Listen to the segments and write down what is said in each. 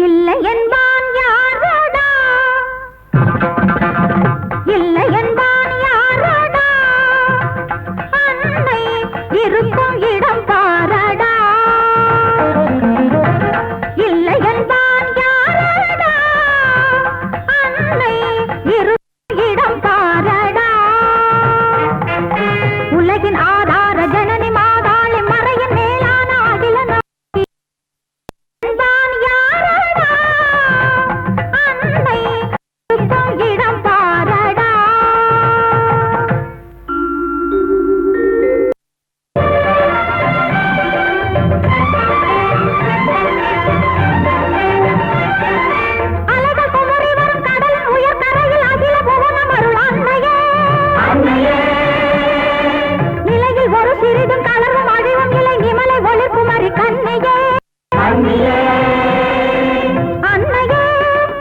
இல்லை என்பான் யாரடா, இல்லை என்பான் யாரடா, அன்னை இருக்கும் இடம் பாரடா. இல்லை என்பான் யாரடா, அன்னை இருக்கும் இடம் பாரடா. உலகின் ஆதார ஜனனி மாதாளி மறையின் மேலான அகில இடம் பாரடா. அழக குமரி வரும் கடலின் உயர் கரையில் அகில புவனம் அருள் அன்னையே, நிலையில் ஒரு சிறிதும் தளர்வும் அழிவும் இலை நிமலை ஒளி குமரி கண்ணையே, அன்னையே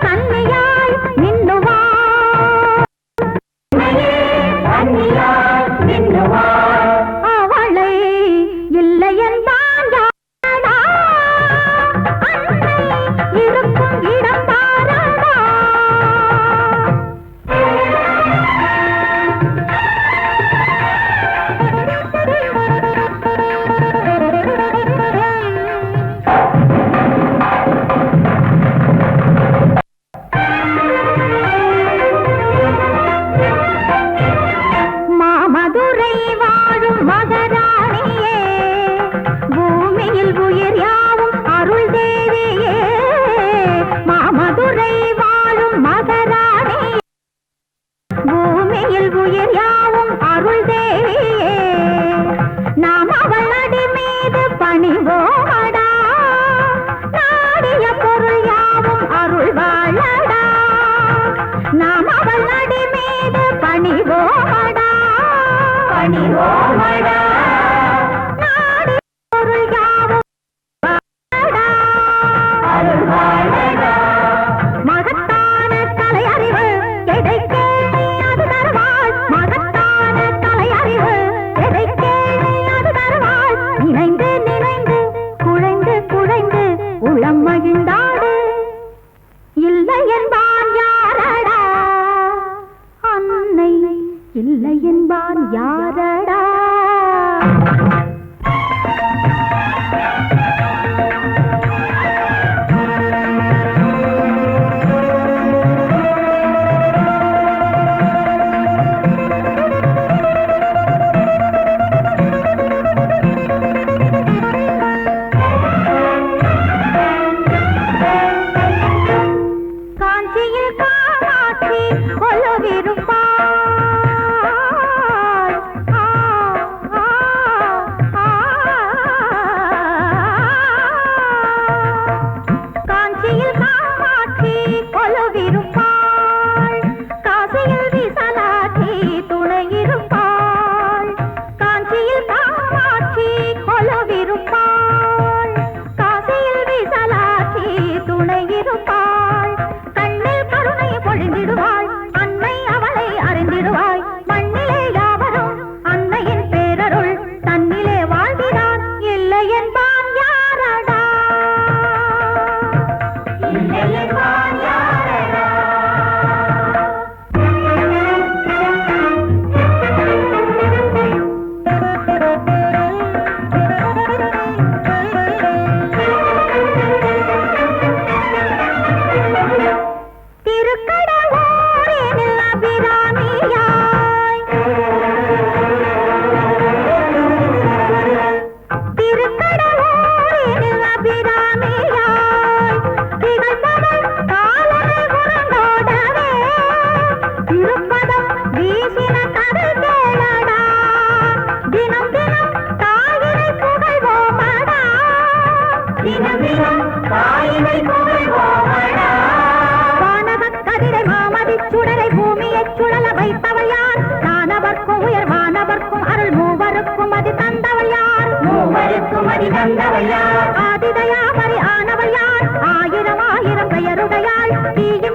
கண்ணையாய் நின்னுவா, அவளை இல்லை என்பான் யாரடா, அன்னை இருக்கும் இடம் பாரடா. மாமதுரை வாழும் மகராணியே, பூமியில் உயிர் யாவும் அருள் தேவியே. மாமதுரை வாழும் மகராணியே, பூமியில் உயிர் யாவும் அருள் தேவியே. நாம் அவள் அடி மீது பணிவோடா, நாடிய பொருள் யாவும் அருள் வாழடா. நாம் அவள் அடி மீது பணிவோடா, பணிவோடா, நாடிய பொருள் யாவும் வாழடா, அருள் வாழடா. மகத்தான கலை அறிவு எதை கேள்வி அது தருவாள், மகத்தான கலை அறிவு எதை கேள்வி அது தருவாள். நினைந்து நினைந்து குழைந்து குழைந்து உளம் மகிழ்ந்தாடு, இல்லை என்பான் யாரடா, அன்னை இல்லை என்பான் யாரடா. காஞ்சியில் காமாட்சி கொலுவிருப்பாள், காஞ்சியில் காமாட்சி கொலுவிருப்பாள், காசியில் விசாலாட்சி துணையிருப்பாள். காஞ்சியில் காமாட்சி கொலுவிருப்பாள், காசியில் விசாலாட்சி துணையிருப்பாள். கண்ணில் கருணை பொழிந்திடுவாள், அன்னை அவளை அறிந்திடுவாய். மண்ணிலே யாவரும் அன்னையின் பேரருள் தன்னிலே வாழ்கிறான், இல்லை என்பான் யாரடா, இல்லை என்பான் யாரடா. திருக்கடவூரினில் அபிராமியாய், திருக்கடவூரினில் அபிராமியாய், திகழ்பவள் காலனை உறங்கோடவே, திருப்பதம் வீசின கடல் கேளடா. தினம் தினம் தாயினை புகழ்வோமடா, தினம் தினம் தாயினை புகழ்வோமடா. வானவக் கதிரை மாமதிச் சுடரை பூமியைச் சுழல வைத்தவள் யார், தானவர்க்கும் உயர் வானவர்க்கும் அருள் மூவருக்கும் அது தந்தவள் யார், மூவருக்கும் அது தந்தவள் யார். ஆதிதயாபரி ஆனவள் யார், ஆயிரம் ஆயிரம் பெயருடையாள். தீய